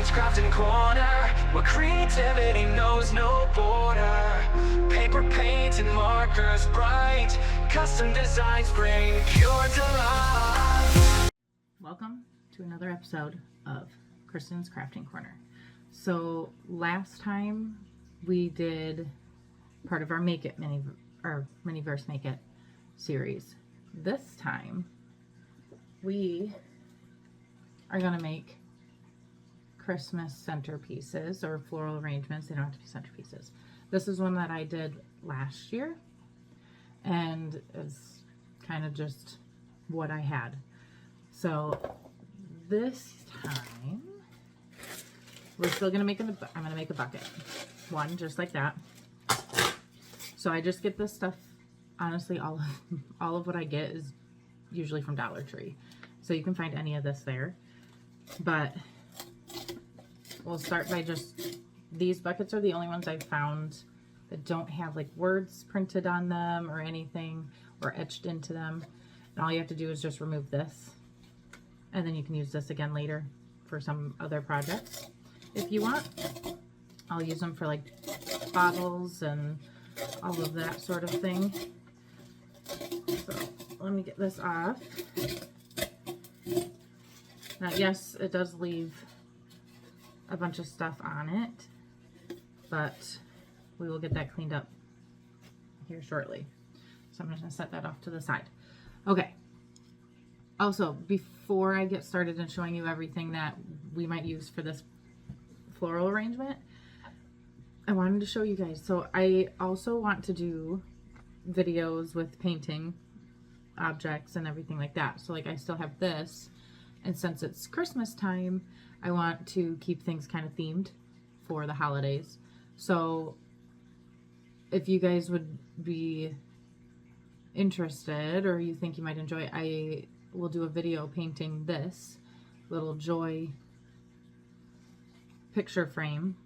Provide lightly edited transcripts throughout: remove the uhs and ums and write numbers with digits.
Kristin's crafting corner, where creativity knows no border. Paper, paint, and markers bright, custom designs bring pure delight. Welcome to another episode of Kristin's Crafting Corner. So last time we did part of our Make It Mini-verse Make It series. This time we are going to make Christmas centerpieces or floral arrangements. They don't have to be centerpieces. This is one that I did last year and it's kind of just what I had. So this time we're still going to make I'm going to make a bucket. One just like that. So I just get this stuff, honestly, all of what I get is usually from Dollar Tree. So you can find any of this there. But we'll start by just, these buckets are the only ones I've found that don't have like words printed on them or anything or etched into them. And all you have to do is just remove this. And then you can use this again later for some other projects if you want. I'll use them for like bottles and all of that sort of thing. So let me get this off. Now, yes, it does leave a bunch of stuff on it, but we will get that cleaned up here shortly. So I'm just going to set that off to the side. Okay. Also, before I get started in showing you everything that we might use for this floral arrangement, I wanted to show you guys. So I also want to do videos with painting objects and everything like that. So like I still have this, and since it's Christmas time, I want to keep things kind of themed for the holidays. So if you guys would be interested or you think you might enjoy, I will do a video painting this little joy picture frame.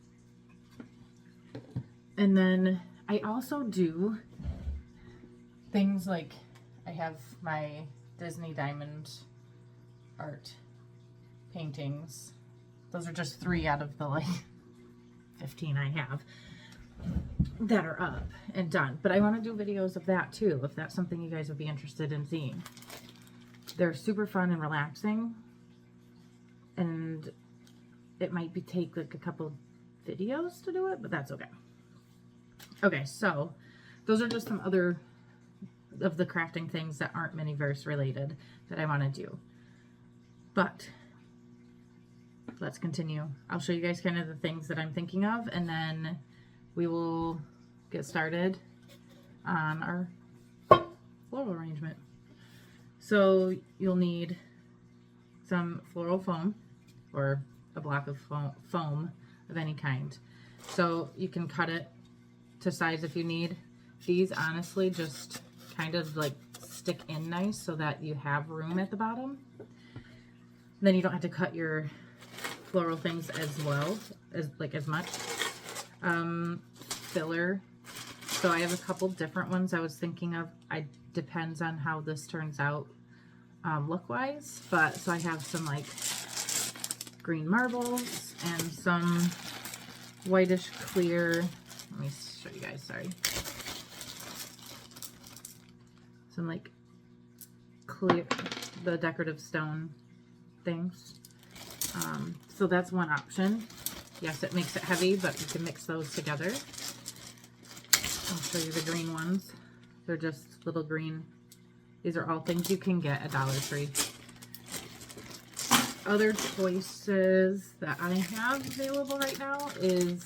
And then I also do things like I have my Disney diamond art paintings. Those are just 3 out of the like 15 I have that are up and done. But I want to do videos of that too, if that's something you guys would be interested in seeing. They're super fun and relaxing, and it might take like a couple videos to do it, but that's okay. Okay, so those are just some other of the crafting things that aren't mini-verse related that I want to do. But let's continue. I'll show you guys kind of the things that I'm thinking of, and then we will get started on our floral arrangement. So you'll need some floral foam or a block of foam of any kind. So you can cut it to size if you need. These honestly just kind of like stick in nice so that you have room at the bottom. Then you don't have to cut your floral things as well as much. Filler. So I have a couple different ones I was thinking of. It depends on how this turns out look wise, but so I have some like green marbles and some whitish clear. Let me show you guys, sorry. Some like clear, the decorative stone things. So that's one option. Yes, it makes it heavy, but you can mix those together. I'll show you the green ones. They're just little green. These are all things you can get at Dollar Tree. Other choices that I have available right now is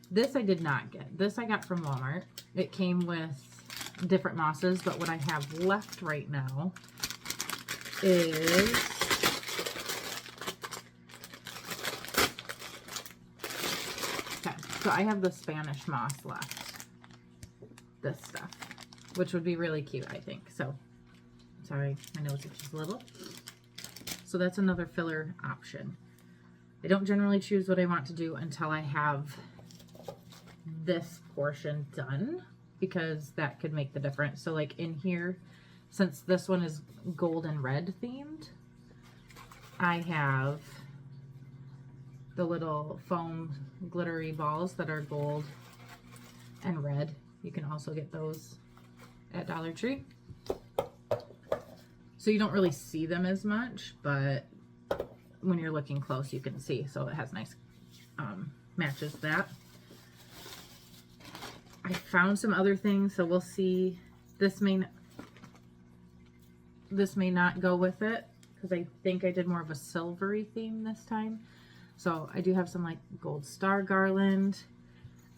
this. I did not get. This I got from Walmart. It came with different mosses, but what I have left right now is so I have the Spanish moss left. This stuff, which would be really cute, I think. So, sorry, my nose itches a little. So that's another filler option. I don't generally choose what I want to do until I have this portion done, because that could make the difference. So like in here, since this one is gold and red themed, I have the little foam glittery balls that are gold and red. You can also get those at Dollar Tree. So you don't really see them as much, but when you're looking close, you can see. So it has nice, matches that. I found some other things, so we'll see. This may not go with it, because I think I did more of a silvery theme this time. So I do have some like gold star garland.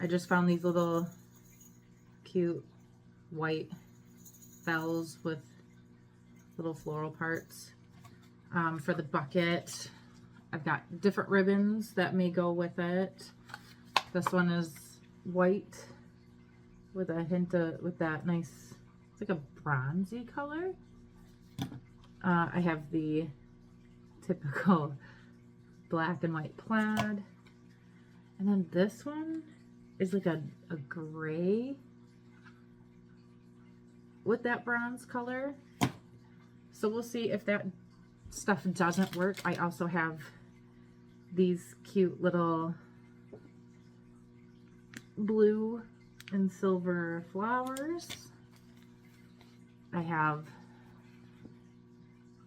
I just found these little cute white bells with little floral parts. For the bucket, I've got different ribbons that may go with it. This one is white with a hint of, with that nice, it's like a bronzy color. I have the typical black and white plaid. And then this one is like a gray with that bronze color. So we'll see if that stuff doesn't work. I also have these cute little blue and silver flowers. I have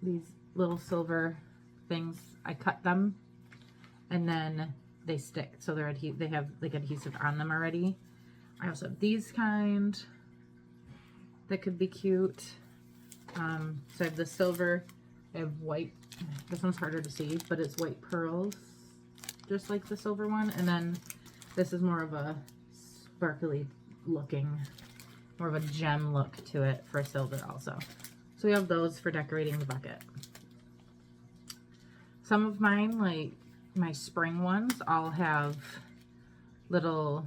these little silver things. I cut them and then they stick, so they have like adhesive on them already. I also have these kind that could be cute. So I have the silver, I have white, this one's harder to see, but it's white pearls, just like the silver one. And then this is more of a sparkly looking, more of a gem look to it for silver also. So we have those for decorating the bucket. Some of mine, like my spring ones, all have little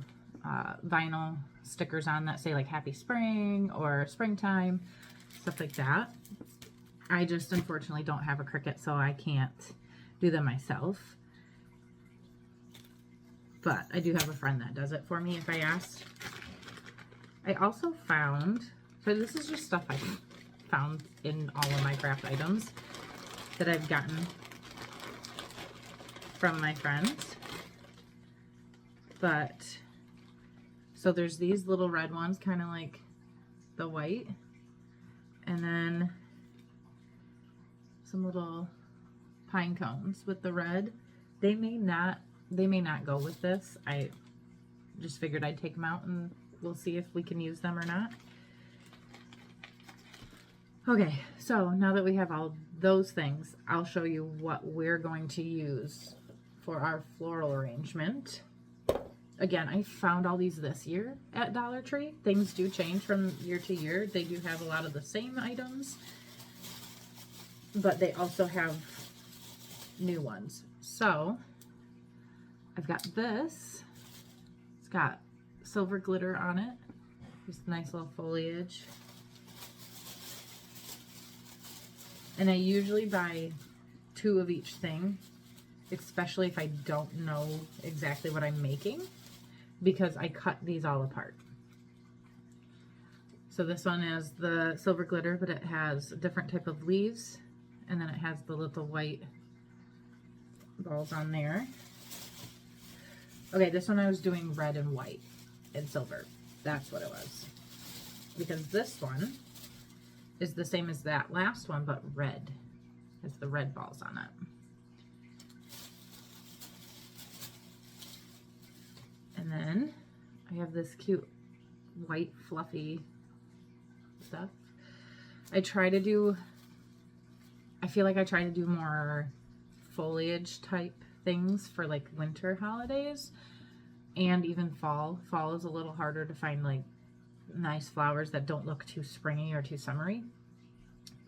vinyl stickers on that say like happy spring or springtime, stuff like that. I just unfortunately don't have a Cricut, so I can't do them myself. But I do have a friend that does it for me if I ask. I also found, so this is just stuff I found in all of my craft items that I've gotten from my friends. But, so there's these little red ones, kind of like the white. And then some little pine cones with the red. They may not go with this. I just figured I'd take them out and we'll see if we can use them or not. Okay, so now that we have all those things, I'll show you what we're going to use for our floral arrangement. Again, I found all these this year at Dollar Tree. Things do change from year to year. They do have a lot of the same items, but they also have new ones. So I've got this. It's got silver glitter on it. Just nice little foliage. And I usually buy 2 of each thing, especially if I don't know exactly what I'm making, because I cut these all apart. So this one is the silver glitter, but it has a different type of leaves, and then it has the little white balls on there. Okay, this one I was doing red and white and silver. That's what it was. Because this one is the same as that last one, but red. It's the red balls on it. And then I have this cute white fluffy stuff. I feel like I try to do more foliage type things for like winter holidays and even fall. Fall is a little harder to find like nice flowers that don't look too springy or too summery.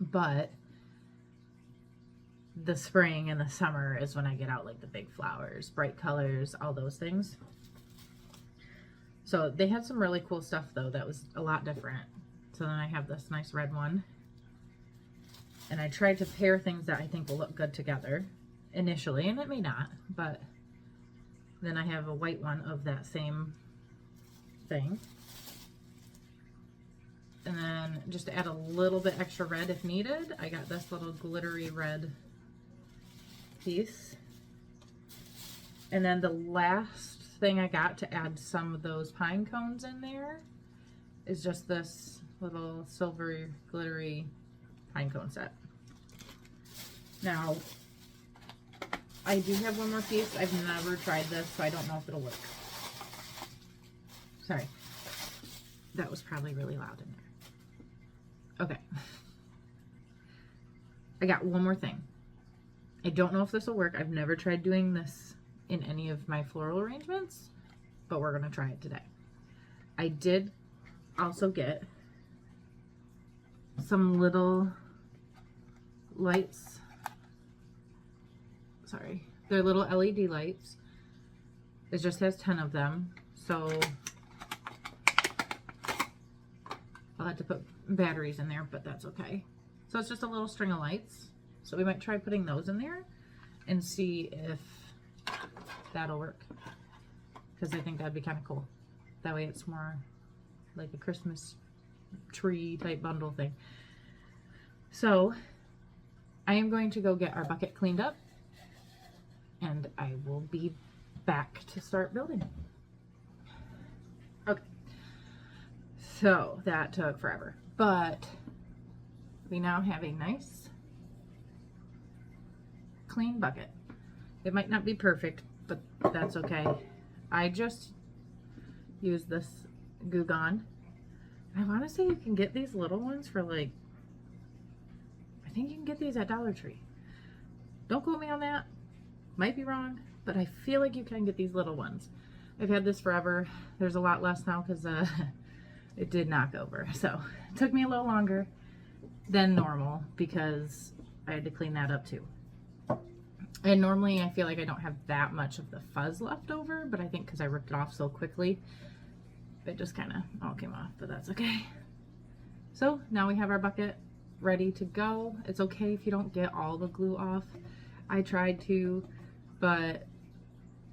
But the spring and the summer is when I get out like the big flowers, bright colors, all those things. So they had some really cool stuff though that was a lot different. So then I have this nice red one. And I tried to pair things that I think will look good together initially, and it may not, but then I have a white one of that same thing. And then just to add a little bit extra red if needed, I got this little glittery red piece. And then the last thing I got to add some of those pine cones in there is just this little silver glittery pine cone set. Now, I do have one more piece. I've never tried this, so I don't know if it'll work. Sorry. That was probably really loud in there. Okay. I got one more thing. I don't know if this will work. I've never tried doing this in any of my floral arrangements, but we're going to try it today. I did also get some little lights. Sorry. They're little LED lights. It just has 10 of them. So I'll have to put batteries in there, but that's okay. So it's just a little string of lights. So we might try putting those in there and see if that'll work. Because I think that'd be kind of cool. That way it's more like a Christmas tree type bundle thing. So I am going to go get our bucket cleaned up and I will be back to start building. Okay. So that took forever, but we now have a nice clean bucket. It might not be perfect, but that's okay. I just use this Goo Gone. I want to say you can get these little ones for like, I think you can get these at Dollar Tree. Don't quote me on that. Might be wrong, but I feel like you can get these little ones. I've had this forever. There's a lot less now because it did knock over. So it took me a little longer than normal because I had to clean that up too. And normally I feel like I don't have that much of the fuzz left over, but I think because I ripped it off so quickly, it just kind of all came off, but that's okay. So now we have our bucket ready to go. It's okay if you don't get all the glue off. I tried to, but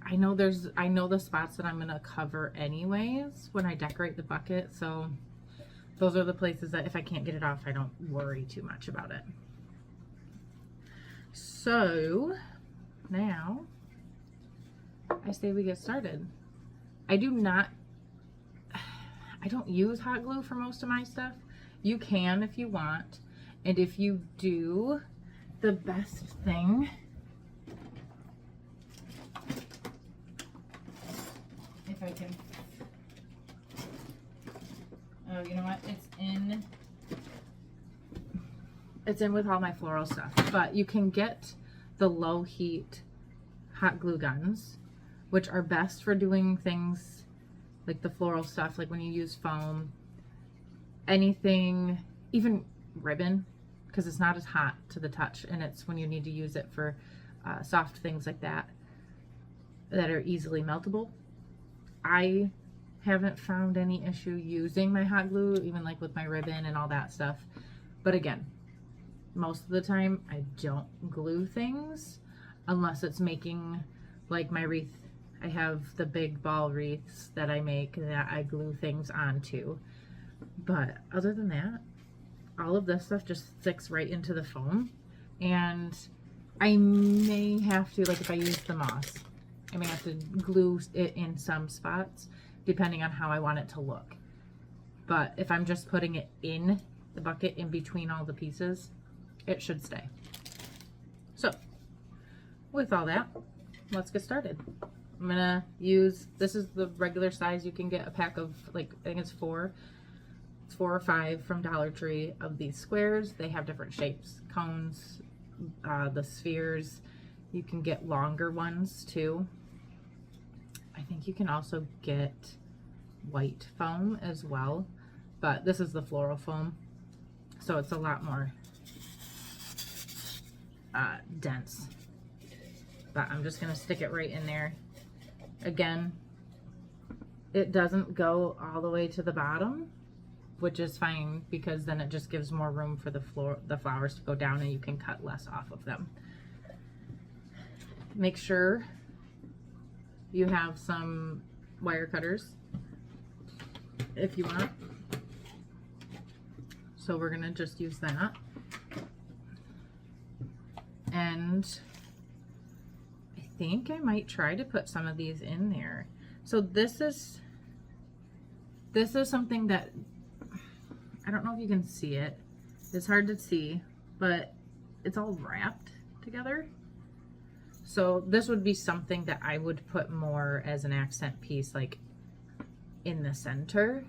I know the spots that I'm gonna cover anyways when I decorate the bucket, so those are the places that if I can't get it off, I don't worry too much about it. So now I say we get started. I don't use hot glue for most of my stuff. You can if you want, and if you do, the best thing, if I can, oh, you know what, it's in with all my floral stuff, but you can get the low heat hot glue guns, which are best for doing things like the floral stuff, like when you use foam, anything, even ribbon, because it's not as hot to the touch, and it's when you need to use it for soft things like that that are easily meltable. I haven't found any issue using my hot glue, even like with my ribbon and all that stuff. But again, most of the time I don't glue things unless it's making like my wreath. I have the big ball wreaths that I make that I glue things onto. But other than that, all of this stuff just sticks right into the foam. And I may have to, like if I use the moss, I may have to glue it in some spots depending on how I want it to look. But if I'm just putting it in the bucket in between all the pieces, it should stay. So with all that, let's get started. I'm gonna use, this is the regular size. You can get a pack of, like, I think it's 4 or 5 from Dollar Tree of these squares. They have different shapes, cones, the spheres. You can get longer ones too. I think you can also get white foam as well, but this is the floral foam, so it's a lot more dense. But I'm just gonna stick it right in there. Again, it doesn't go all the way to the bottom, which is fine because then it just gives more room for the flowers to go down and you can cut less off of them. Make sure you have some wire cutters if you want. So we're gonna just use that. And I think I might try to put some of these in there. So this is something that, I don't know if you can see it. It's hard to see, but it's all wrapped together. So this would be something that I would put more as an accent piece, like in the center,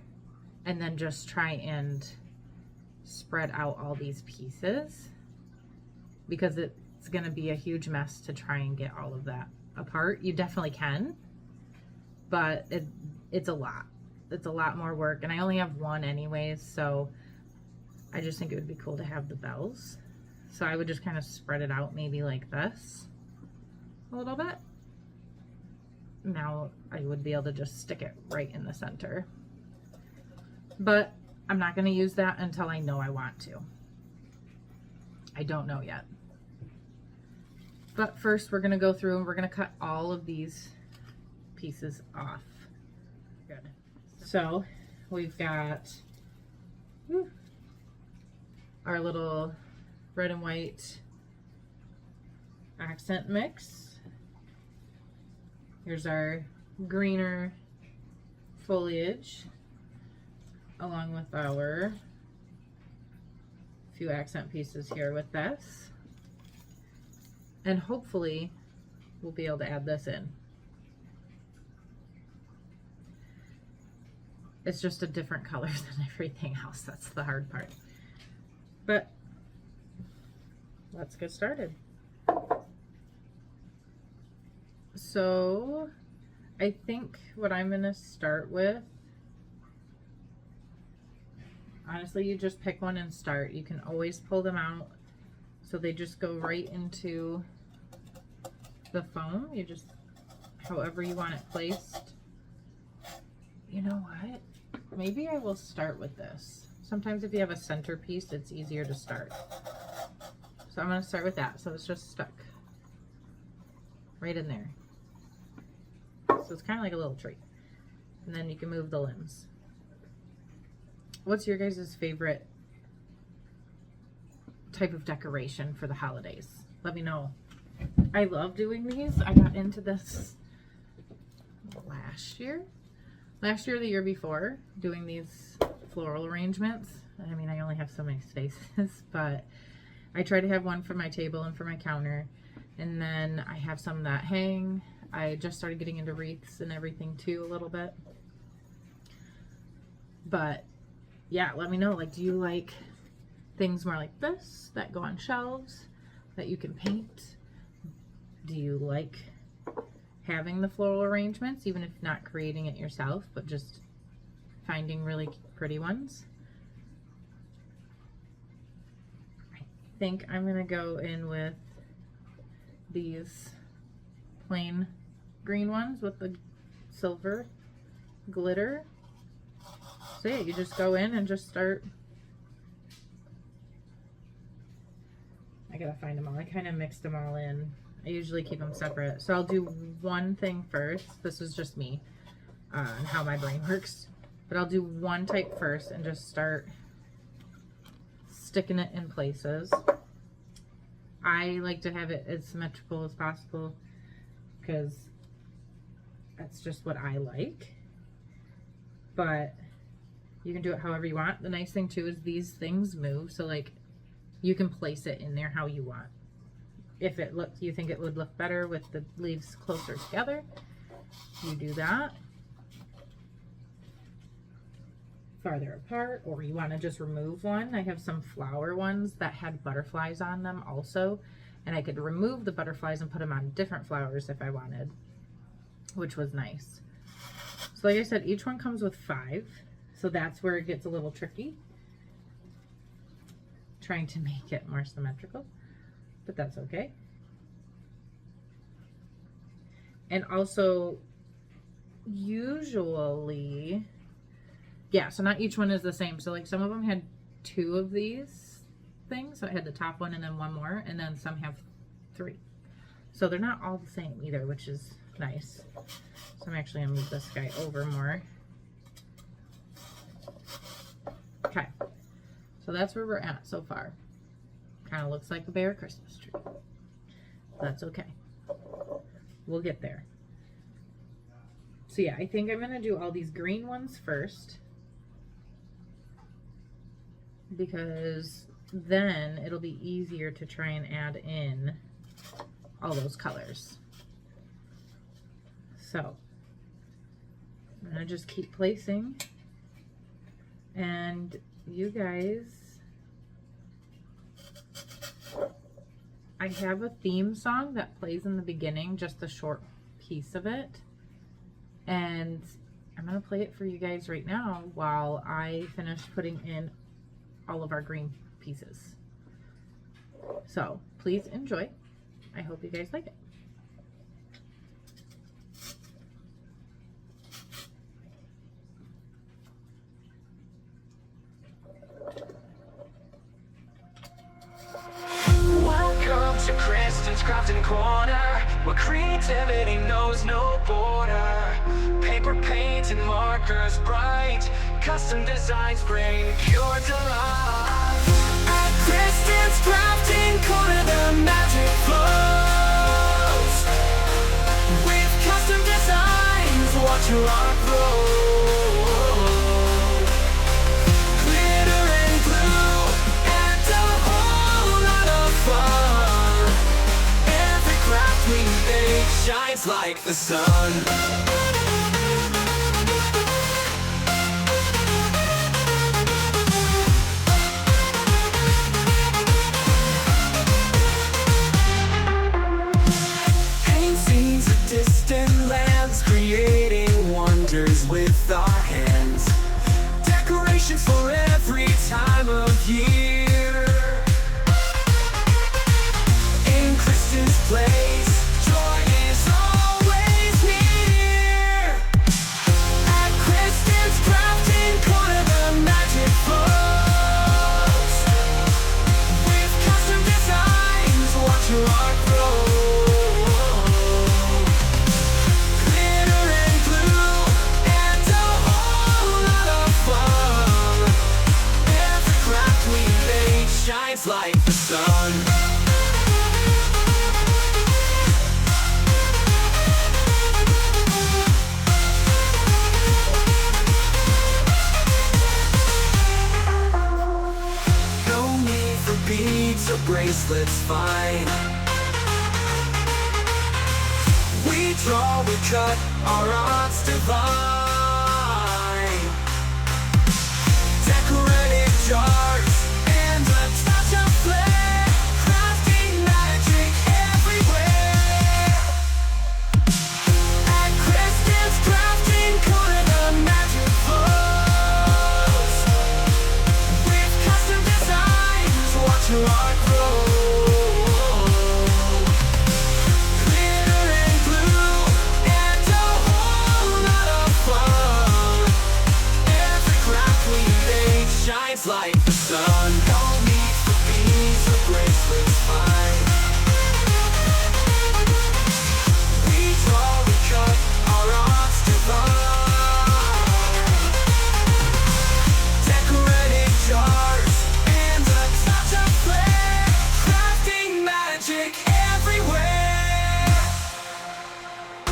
and then just try and spread out all these pieces, because it's going to be a huge mess to try and get all of that apart. You definitely can, but it's a lot. It's a lot more work, and I only have one anyways, so I just think it would be cool to have the bells. So I would just kind of spread it out maybe like this a little bit. Now I would be able to just stick it right in the center, but I'm not going to use that until I know I want to. I don't know yet. But first we're going to go through and we're going to cut all of these pieces off. Good. So we've got our little red and white accent mix. Here's our greener foliage, along with our few accent pieces here with this. And hopefully we'll be able to add this in. It's just a different color than everything else. That's the hard part. But let's get started. So I think what I'm going to start with, honestly, you just pick one and start. You can always pull them out so they just go right into the foam. You just, however you want it placed. You know what? Maybe I will start with this. Sometimes if you have a centerpiece, it's easier to start. So I'm going to start with that. So it's just stuck right in there. So it's kind of like a little tree. And then you can move the limbs. What's your guys' favorite type of decoration for the holidays? Let me know. I love doing these. I got into this last year or the year before, doing these floral arrangements. I mean, I only have so many spaces, but I try to have one for my table and for my counter. And then I have some that hang. I just started getting into wreaths and everything too a little bit. But yeah, let me know, like, do you like things more like this that go on shelves that you can paint? Do you like having the floral arrangements, even if not creating it yourself, but just finding really pretty ones? I think I'm gonna go in with these plain green ones with the silver glitter. So yeah, you just go in and just start. I gotta find them all. I kind of mixed them all in. I usually keep them separate. So I'll do one thing first. This is just me and how my brain works. But I'll do one type first and just start sticking it in places. I like to have it as symmetrical as possible because that's just what I like. But you can do it however you want. The nice thing too is these things move, so like you can place it in there how you want. If you think it would look better with the leaves closer together, you do that. Farther apart, or you want to just remove one. I have some flower ones that had butterflies on them also, and I could remove the butterflies and put them on different flowers if I wanted, which was nice. So like I said, each one comes with 5, so that's where it gets a little tricky, trying to make it more symmetrical, but that's okay. And also, usually, yeah, so not each one is the same. So like some of them had 2 of these things. So I had the top one and then one more, and then some have 3. So they're not all the same either, which is nice. So I'm actually gonna move this guy over more. Okay, so that's where we're at so far. Kind of looks like a bare Christmas tree. That's okay. We'll get there. So yeah, I think I'm going to do all these green ones first, because then it'll be easier to try and add in all those colors. So I'm going to just keep placing, and you guys, I have a theme song that plays in the beginning, just a short piece of it, and I'm going to play it for you guys right now while I finish putting in all of our green pieces. So please enjoy. I hope you guys like it. Welcome to Kristin's Crafting Corner, where creativity knows no border. Paper, paint, and markers bright, custom designs bring pure delight. At Kristin's Crafting Corner, the magic flows. With custom designs, watch your art grow. Glitter and glue, and a whole lot of fun. Every craft we make shines like the sun. Distant lands, creating wonders with our hands. Decorations for every time of year. In Kristin's place, joy is always near. At Kristin's Crafting Corner, the magic flows. With custom designs, watch your art grow. Shines like the sun. No need for beads or bracelets, fine. We draw, we cut, our art's divine. Decorated jars, the touch of flair, crafting magic everywhere. At Kristin's Crafting Corner, the magic flows. With custom designs, watch your art grow. Glitter and glue, and a whole lot of fun. Every craft we make shines like the sun. Bracelets fine. We draw, we cut, our art's divine. Decorated jars, and the touch of flair, crafting magic everywhere.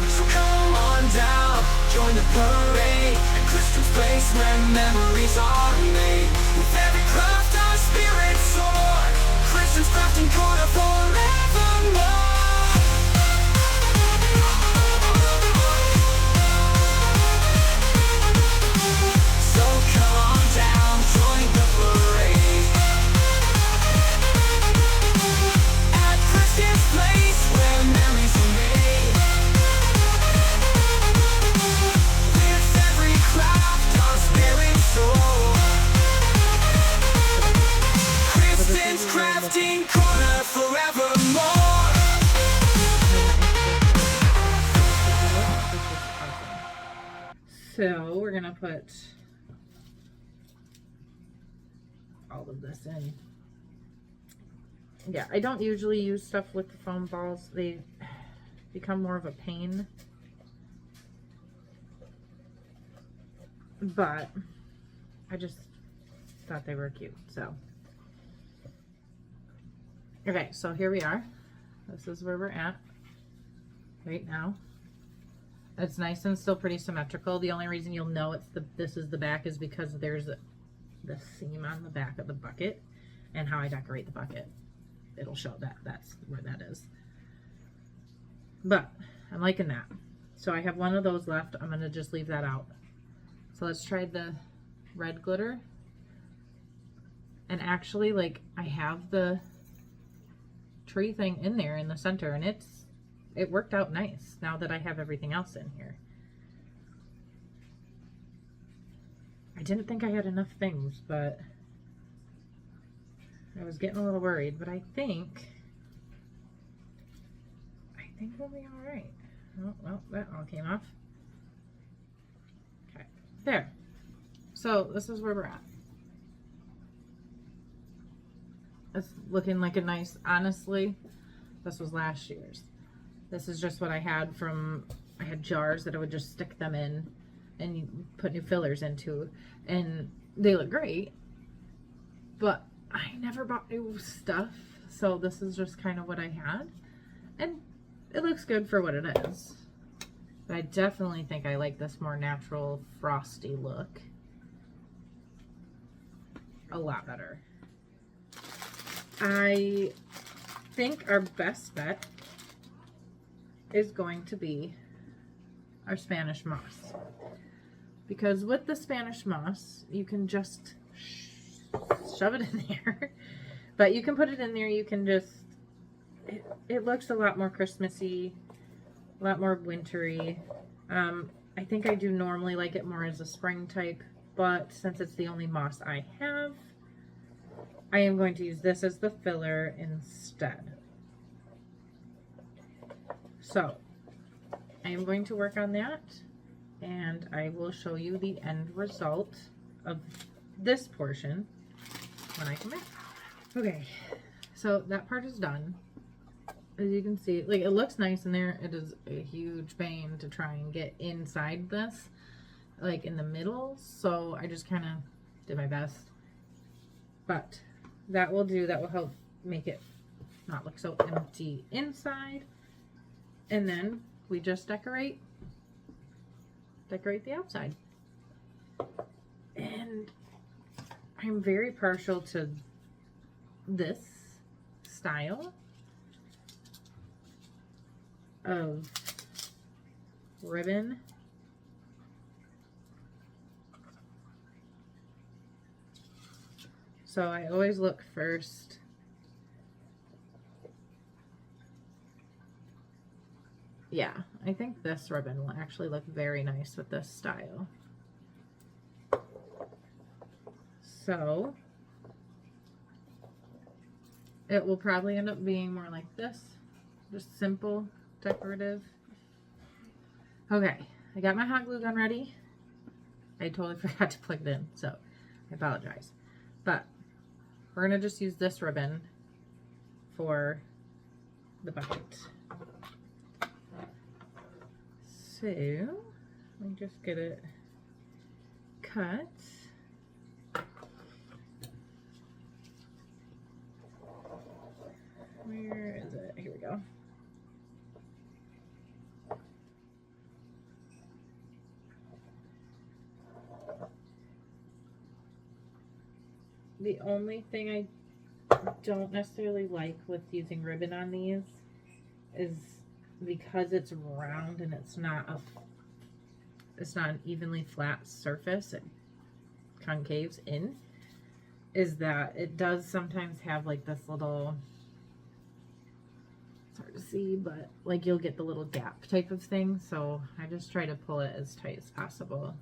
So come on down, join the parade at Kristin's place, where memories are made. With every craft our spirits soar. Kristin's Crafting Corner forevermore. So come on down, join the parade at Kristin's place, where memories are made. With every craft our spirits soar. Kristin's Crafting Corner forevermore. So we're gonna put all of this in. Yeah, I don't usually use stuff with the foam balls. They become more of a pain. But I just thought they were cute, so. Okay, so here we are. This is where we're at. right now. It's nice and still pretty symmetrical. The only reason you'll know this is the back is because there's the seam on the back of the bucket, and how I decorate the bucket. It'll show that that's where that is. But I'm liking that. So I have one of those left. I'm gonna just leave that out. So let's try the red glitter. And actually, like, I have the tree thing in there in the center, and it worked out nice now that I have everything else in here. I didn't think I had enough things, but I was getting a little worried, but I think we'll be all right. Oh, well, that all came off. Okay, there. So this is where we're at. It's looking like a nice, honestly, this was last year's. This is just what I had I had jars that I would just stick them in and you put new fillers into, and they look great, but I never bought new stuff. So this is just kind of what I had, and it looks good for what it is. But I definitely think I like this more natural frosty look a lot better. I think our best bet is going to be our Spanish moss, because with the Spanish moss you can just shove it in there, but you can put it in there, you can just, it looks a lot more Christmassy, a lot more wintry. I think I do normally like it more as a spring type, but since it's the only moss I have, I am going to use this as the filler instead. So I am going to work on that, and I will show you the end result of this portion when I come back. Okay, so that part is done. As you can see, like, it looks nice in there. It is a huge pain to try and get inside this, like in the middle. So I just kind of did my best, but that will do. That will help make it not look so empty inside. And then we just decorate the outside. And I'm very partial to this style of ribbon. So I always look first yeah, I think this ribbon will actually look very nice with this style. So it will probably end up being more like this, just simple, decorative. Okay, I got my hot glue gun ready. I totally forgot to plug it in, so I apologize. But we're gonna just use this ribbon for the bucket. So let me just get it cut. Where is it? Here we go. The only thing I don't necessarily like with using ribbon on these is because it's round and it's not an evenly flat surface, it concaves in, is that it does sometimes have like this little, it's hard to see, but like you'll get the little gap type of thing. So I just try to pull it as tight as possible.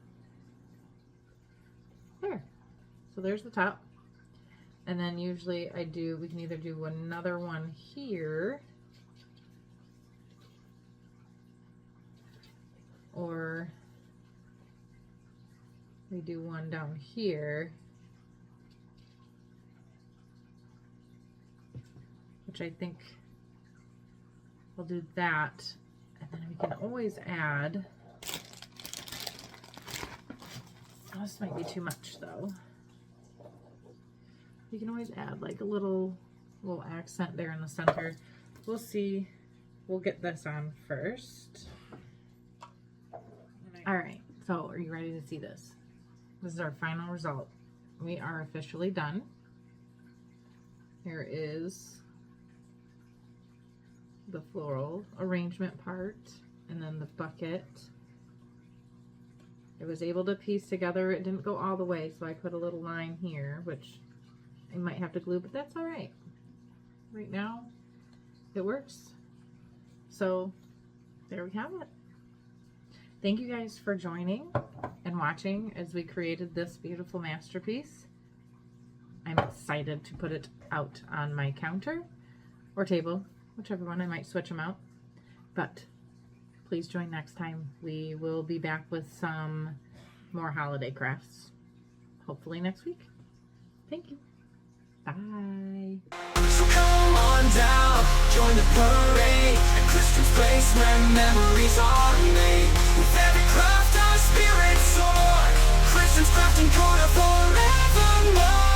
There. So there's the top. And then usually we can either do another one here, or we do one down here, which I think we'll do that. And then we can always add, oh, this might be too much though. You can always add like a little accent there in the center. We'll see we'll get this on first. All right, so are you ready to see this? This is our final result. We are officially done. Here is the floral arrangement part, and then the bucket. I was able to piece together. It didn't go all the way, so I put a little line here, which I might have to glue, but that's all right. Right now, it works. So there we have it. Thank you guys for joining and watching as we created this beautiful masterpiece. I'm excited to put it out on my counter or table, whichever one. I might switch them out. But please join next time. We will be back with some more holiday crafts, hopefully next week. Thank you. Bye. So come on down, join the parade at Kristin's place where memories are made. With every craft our spirits soar, Kristin's crafting corner forevermore.